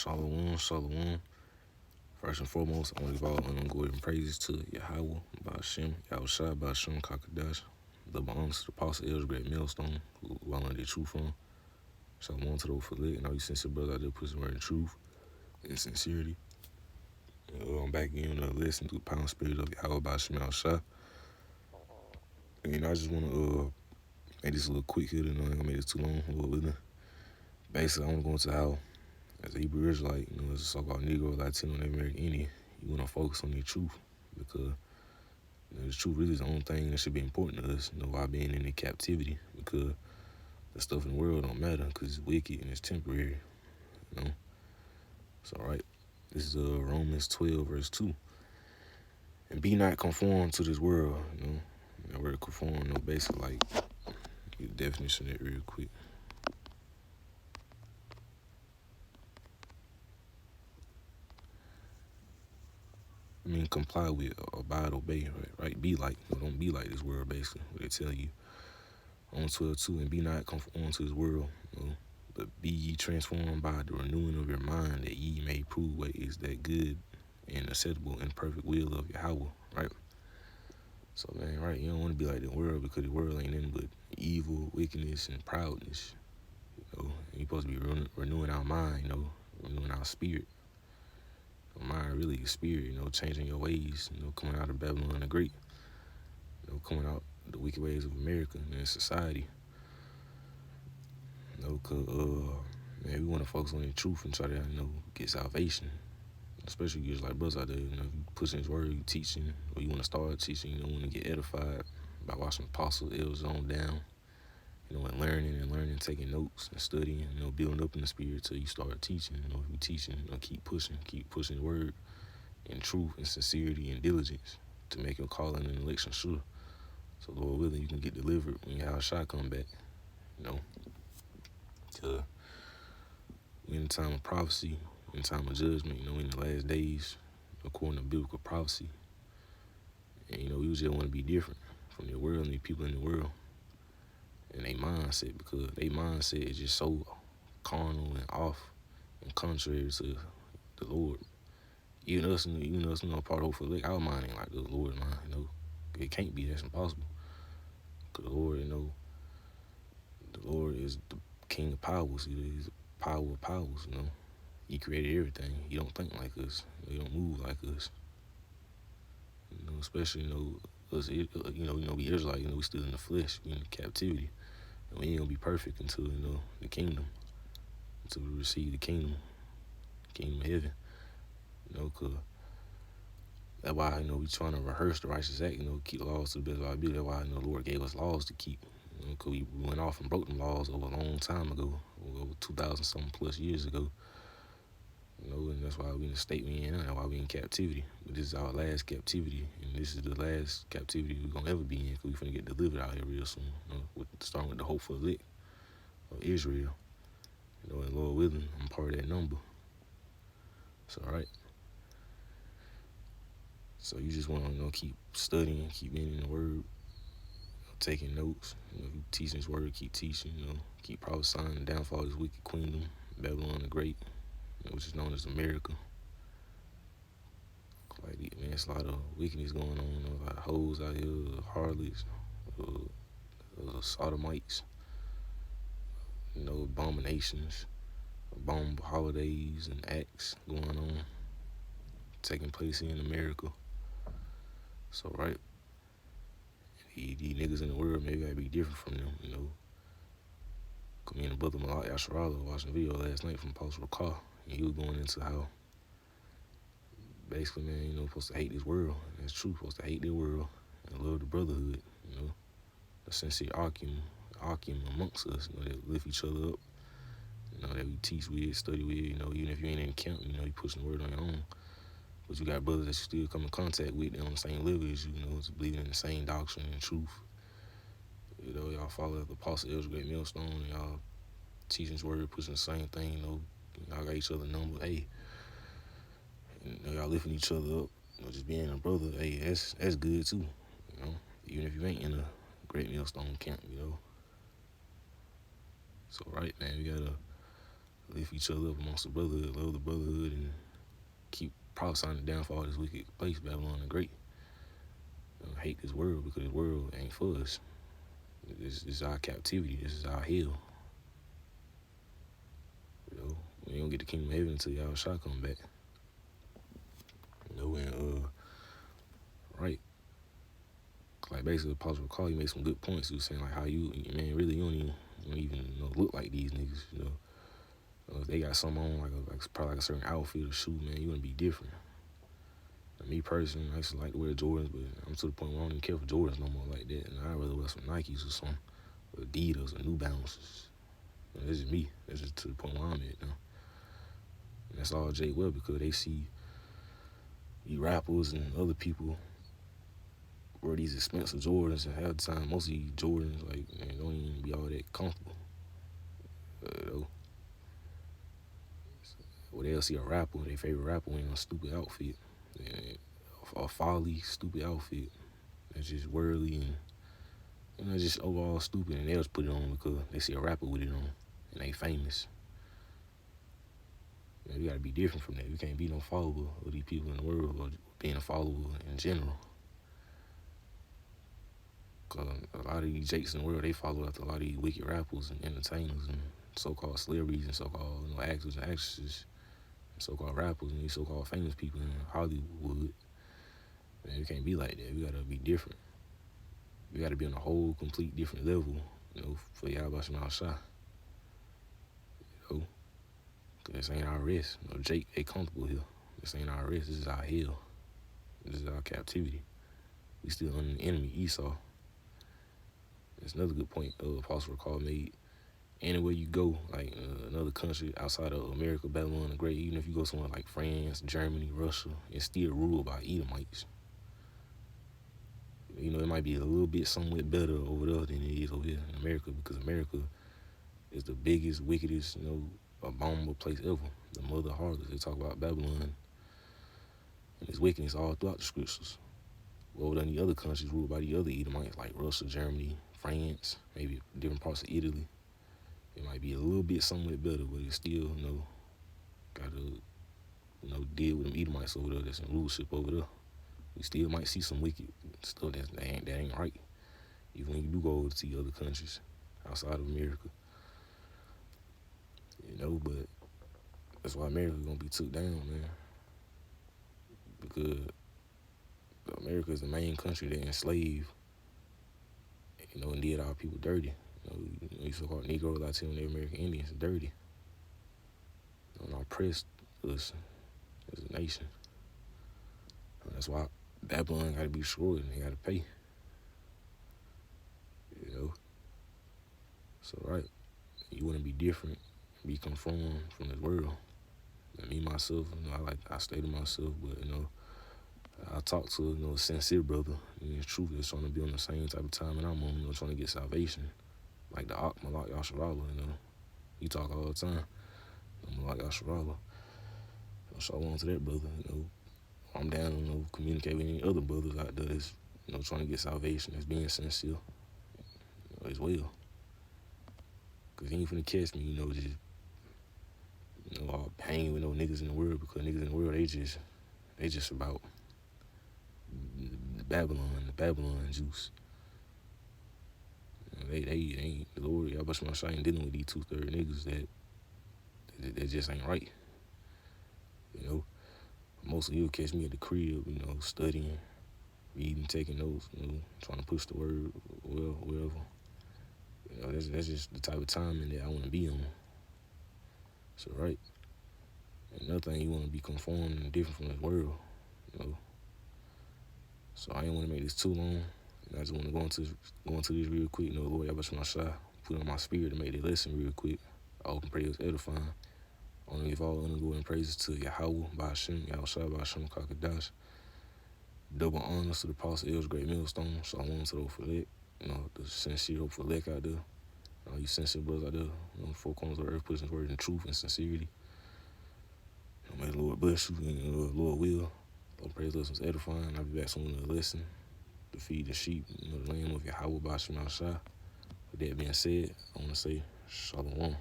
Shalom, shalom. First and foremost, I want to give all ungoing praises to Yahweh, Ba'ashem, Yahushua, Ba'ashem, Kakadash, the honors to the Apostle El's great millstone, who I learned the truth from. Shalom to those for lit, and all you sincere brothers out there pushing word in truth and sincerity. I'm back again to listen to the power and spirit of Yahweh, Ba'ashem, Yahushua. And I just want to make this a little quick here, I ain't gonna make this too long, a little bit. Basically, I want to go into how, as a Hebrew Israelite, as a so-called Negro, Latino, and American Indian, you want to focus on the truth because the truth really is the only thing that should be important to us, while being in the captivity, because the stuff in the world don't matter because it's wicked and it's temporary, So, right, this is Romans 12, verse 2. And be not conformed to this world, That word conform, basically, like, the definition of it real quick. Comply with, abide, obey, right? Be like, don't be like this world, basically, what they tell you. On 12:2, and be not conformed to this world, but be ye transformed by the renewing of your mind, that ye may prove what is that good and acceptable and perfect will of Yahweh, right? So, man, right, you don't want to be like the world because the world ain't nothing but evil, wickedness, and proudness. You're supposed to be renewing our mind, renewing our spirit. Mind really is spirit, changing your ways, coming out of Babylon the Great, coming out the wicked ways of America and society. Cause we want to focus on the truth and try to, get salvation. Especially you just like brothers out there, you pushing his word, you teaching, or you want to start teaching, you want to get edified by watching Apostle L's on down, and learning, taking notes and studying, building up in the spirit till you start teaching. If you teaching, keep pushing the word in truth and sincerity and diligence to make your calling and election sure. So Lord willing, you can get delivered when your house shot come back, to in the time of prophecy, in time of judgment, in the last days, according to biblical prophecy. And, we just want to be different from the world and the people in the world and their mindset, because their mindset is just so carnal and off and contrary to the Lord. Even us, part of the our mind ain't like the Lord mind, It can't be, that's impossible. Because the Lord is the King of powers. He's the power of powers, He created everything. He don't think like us. He don't move like us. Especially, us, we Israelites, we still in the flesh, we in captivity. And we ain't gonna be perfect until, the kingdom. Until we receive the kingdom of heaven. Cause that's why, we trying to rehearse the righteous act, keep the laws to the best of our ability. That's why, the Lord gave us laws to keep. Because we went off and broke them laws over a long time ago, over 2,000 something plus years ago. And that's why we in the state we in now, that's why we in captivity. But this is our last captivity, and this is the last captivity we're going to ever be in, because we finna get delivered out here real soon, starting with the hope for the of Israel. And Lord willing, I'm part of that number. So, right. So you just want to, keep studying, keep being in the Word, taking notes. Teaching His Word, keep teaching, keep prophesying the downfall of this wicked kingdom, Babylon the Great, which is known as America. Like, man, it's a lot of wickedness going on, a lot of hoes out here, harlots, sodomites, abominations, bomb holidays and acts going on, taking place here in America. So, right, these niggas in the world, maybe I'd be different from them, Cause me and the brother Malak Yasharala watching a video last night from Apostle Rakah, and he was going into how, basically, man, supposed to hate this world. That's true, supposed to hate the world and love the brotherhood, a sincere arguing amongst us, that lift each other up, that we teach with, study with, even if you ain't in camp, you pushing the word on your own. But you got brothers that you still come in contact with, on the same level as you, believing in the same doctrine and truth. Y'all follow the Apostle El's great millstone, and y'all teaching His word, pushing the same thing, y'all got each other number, hey, y'all lifting each other up, just being a brother, hey, that's good too, even if you ain't in a great millstone camp, So, right, man, we gotta lift each other up amongst the brotherhood, love the brotherhood, and keep prophesying the downfall of this wicked place, Babylon the Great. Hate this world because this world ain't for us. This is our captivity. This is our hell. We don't get the kingdom of heaven until y'all shall come back. And right. Like basically, Apostle Paul, he made some good points. He was saying like how man, really you don't even look like these niggas. If they got something on probably like a certain outfit or shoe, man, you wanna be different. Me personally, I used to like to wear Jordans, but I'm to the point where I don't even care for Jordans no more like that. And I'd rather wear some Nikes or some Adidas or New Balances. That's just me. That's just to the point where I'm at now. And that's all Jay Webb, because they see these rappers and other people wear these expensive Jordans, and half the time, most of these Jordans, like, man, don't even be all that comfortable. Well, they'll see a rapper, their favorite rapper, wearing a stupid outfit. A folly, stupid outfit. That's just worldly and just overall stupid, and they'll just put it on because they see a rapper with it on, and they famous. You gotta be different from that. You can't be no follower of these people in the world, or being a follower in general. Cause a lot of these jakes in the world, they follow after a lot of these wicked rappers and entertainers and so-called celebrities and so-called actors and actresses, and so-called rappers and these so-called famous people in Hollywood. Man, you can't be like that. We gotta be different. We gotta be on a whole complete different level, for Yahweh Shem Shah. Cause this ain't our rest. Jake, they comfortable here. This ain't our rest. This is our hell. This is our captivity. We still under the enemy, Esau. That's another good point Apostle Paul made. Anywhere you go, like another country outside of America, Babylon the Great, even if you go somewhere like France, Germany, Russia, it's still ruled by Edomites. It might be a little bit somewhat better over there than it is over here in America, because America is the biggest, wickedest, abominable place ever. The mother of harlots. They talk about Babylon and its wickedness all throughout the scriptures. Well, then the other countries ruled by the other Edomites, like Russia, Germany, France, maybe different parts of Italy. It might be a little bit somewhat better, but it's still, gotta, deal with them Edomites over there that's in rulership over there. We still might see some wicked stuff that ain't right, even when you do go over to other countries outside of America. But that's why America gonna be took down, man. Because America is the main country that enslaved, and did our people dirty. These so-called Negro, Latino, Native American Indians dirty. And oppressed us as a nation. That's why Babylon gotta be destroyed and they gotta pay. So right, you wanna be different, be conformed from this world. And me myself, I stay to myself, but I talk to a sincere brother, and truth is trying to be on the same type of time that I'm on, trying to get salvation. Like the Malak Yasharallah, he talk all the time. Malak Yasharallah. So I want to that brother, I'm down to communicate with any other brothers out there that's, trying to get salvation, that's being sincere, as well. Cause he ain't finna catch me, just all hanging with no niggas in the world, because niggas in the world, they just about the Babylon juice. They ain't, the Lord, Yahweh Shem Shah ain't dealing with these 2/3 niggas that just ain't right. Mostly you'll catch me at the crib, studying, reading, taking notes, trying to push the word, wherever. That's just the type of timing that I want to be on. So, right. Another thing, you want to be conformed and different from this world, So I ain't want to make this too long. And I just want to go into this real quick. Lord Yahweh Shem Shah put on my spirit to make this lesson real quick. I hope and pray it's edifying. I want to give all honor, glory, and praises to Yahweh, Ba'ashem, Yahushua, Ba'ashem, Kakadash. Double honors to the Apostle El's Great Millstone. So I want to the Ophalek, the sincere Ophalek out there. All you sincere brothers out there, 4 corners of the earth, pushing word in truth and sincerity. May the Lord bless you, and Lord will. Lord praise lessons edifying. I'll be back soon with a lesson to feed the sheep, the lamb of Yahweh, Ba'ashem, Yahushua. With that being said, I want to say Shalom.